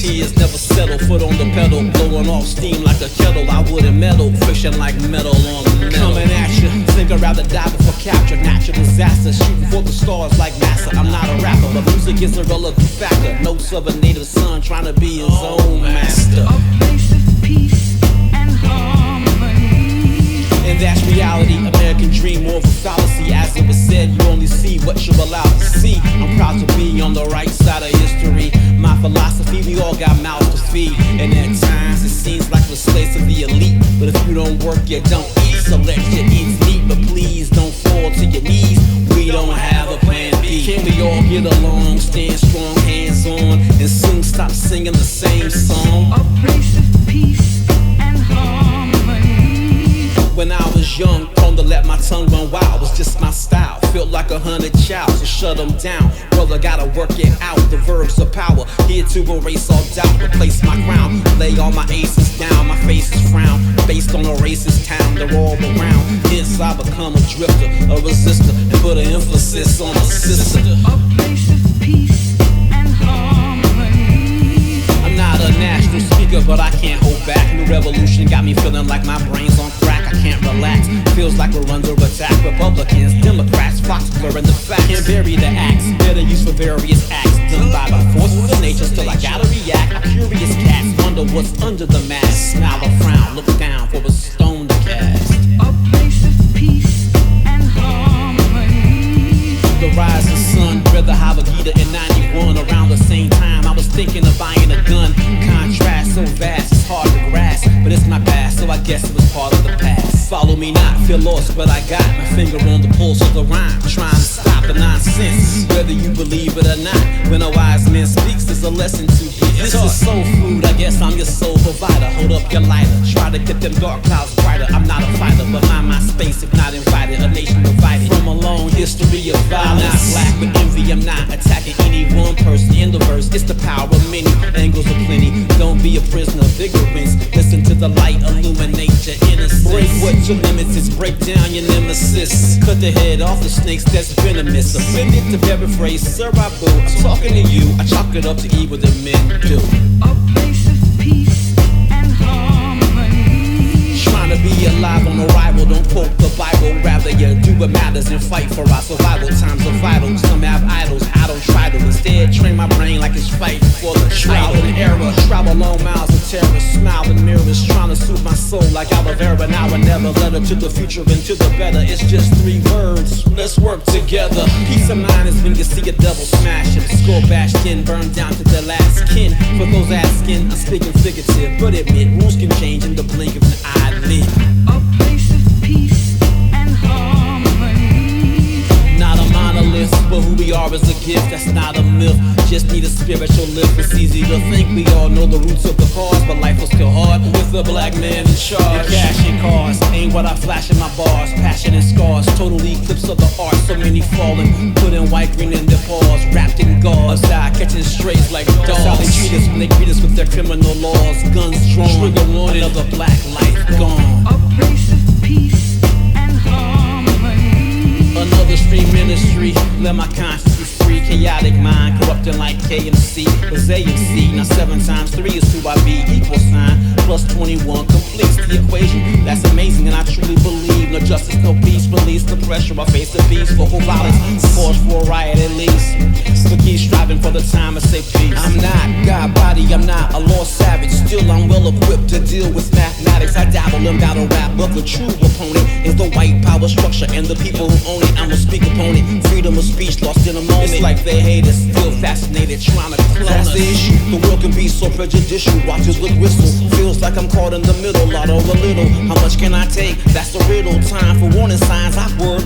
tears never settle. Foot on the pedal, blowing off steam like a kettle. I wouldn't meddle, friction like metal on metal. Coming at you, think I'd rather die before capture. Natural disaster, shooting for the stars like NASA. I'm not a rapper, but music is a relevant factor. Notes of a native son trying to be his own master. A place of peace and harmony. And that's reality, American dream, more of a fallacy. As it was said, you only see what you're allowed to see. I'm proud to be on the right side of history. My philosophy, we all got mouths to feed. And at times it seems like we're slaves of the elite. But if you don't work, you don't eat. So let your eats meat, but please don't fall to your knees. We don't have a plan B. Can we all get along, stand strong, hands on, and soon stop singing the same song? A place of peace and harmony. When I was young, prone to let my tongue run wild, was just my style. Felt like 100 childs to shut them down. Brother, gotta work it out, the verbs of power. Here to erase all doubt, replace my crown. Lay all my aces down, my face is frown. Based on a racist town, they're all around. Hence I become a drifter, a resistor, and put an emphasis on a sister. A place of peace and harmony. I'm not a national speaker, but I can't hold back. New revolution got me feeling like my brain's on crack. I can't relax, feels like we're under attack. Republicans, Democrats, Fox blurring the facts. Can't bury the acts, better use for various acts. Done by forces of nature, still I gotta react. I'm curious cats, wonder what's under the mask. Smile or frown, look down for a stone to cast. A place of peace and harmony. The rising sun, read the Havagita in 91. Around the same time, I was thinking of buying a gun. Contrast so vast, it's hard to grasp. But it's my past, so I guess it was part of the past. Follow me not, feel lost, but I got my finger on the pulse of the rhyme. Trying to stop the nonsense, whether you believe it or not. When a wise man speaks, there's a lesson to be. This is soul food, I guess I'm your soul provider. Hold up your lighter, try to get them dark clouds brighter. I'm not a fighter, but mind my space if not invited. A nation divided from a long history of violence. I'm not black with envy, I'm not attacking any one person in the verse. It's the power of many, angles of plenty. Don't be a prisoner of ignorance. Listen to the light, illuminate your innocence. Break what your limits is, break down your nemesis. Cut the head off the snakes that's venomous. Offended to every phrase, sir, I boo. I'm talking to you, I chalk it up to evil that men do. A place of peace and harmony. Trying to be alive on arrival, don't quote the Bible. Rather you do what matters and fight for our survival. Times are vital, some have idols, I don't try to. Instead, train my brain like it's fighting for the trial and error. Travel long miles of terror, smile in mirrors. Trying to soothe my soul like aloe vera. Now I never let her to the future and to the better. It's just 3 words, let's work together. Peace of mind is when you see a devil smash it. Skull bashed in, burned down to the last kin. For those asking, I'm speaking figurative, but admit rules can change in the blink of an eyelid. A place of peace and harmony. Not a monolith, but who we are is a gift, that's not a myth. Just need a spiritual lift. It's easy to think we all know the roots of the cause, but life was still hard with a black man in charge. Your cash and cars ain't what I flash in my bars. Passion and scars, total eclipse of the art. So many falling, put in white, green in their paws. Wrapped in gauze, die catching strays like dogs. That's how they treat us when they greet us with their criminal laws. Guns drawn, trigger warning, another black life gone. A place of peace and harmony. Another street ministry, let my conscience be free. Chaotic mind, corrupting like KMC, was AMC. Now 7 times 3 is 2 by B equals sign. Plus 21 completes the equation. That's amazing and I truly believe. No justice, no peace, release the pressure. I face the beast, vocal violence, cause for a riot at least. Still keep striving for the time to say peace. I'm not God body, I'm not a lost savage. Still I'm well equipped to deal with mathematics. I dabble in battle rap, but the true opponent is the white power structure and the people who own it. I'm a speak opponent, freedom of speech lost in a moment. It's like they hate us, still fascinated, trying to clone us. That's the issue, the world can be so prejudicial. Watches look whistle, feels like I'm caught in the middle. Lot over little, how much can I take? That's the riddle, time for warning signs. I word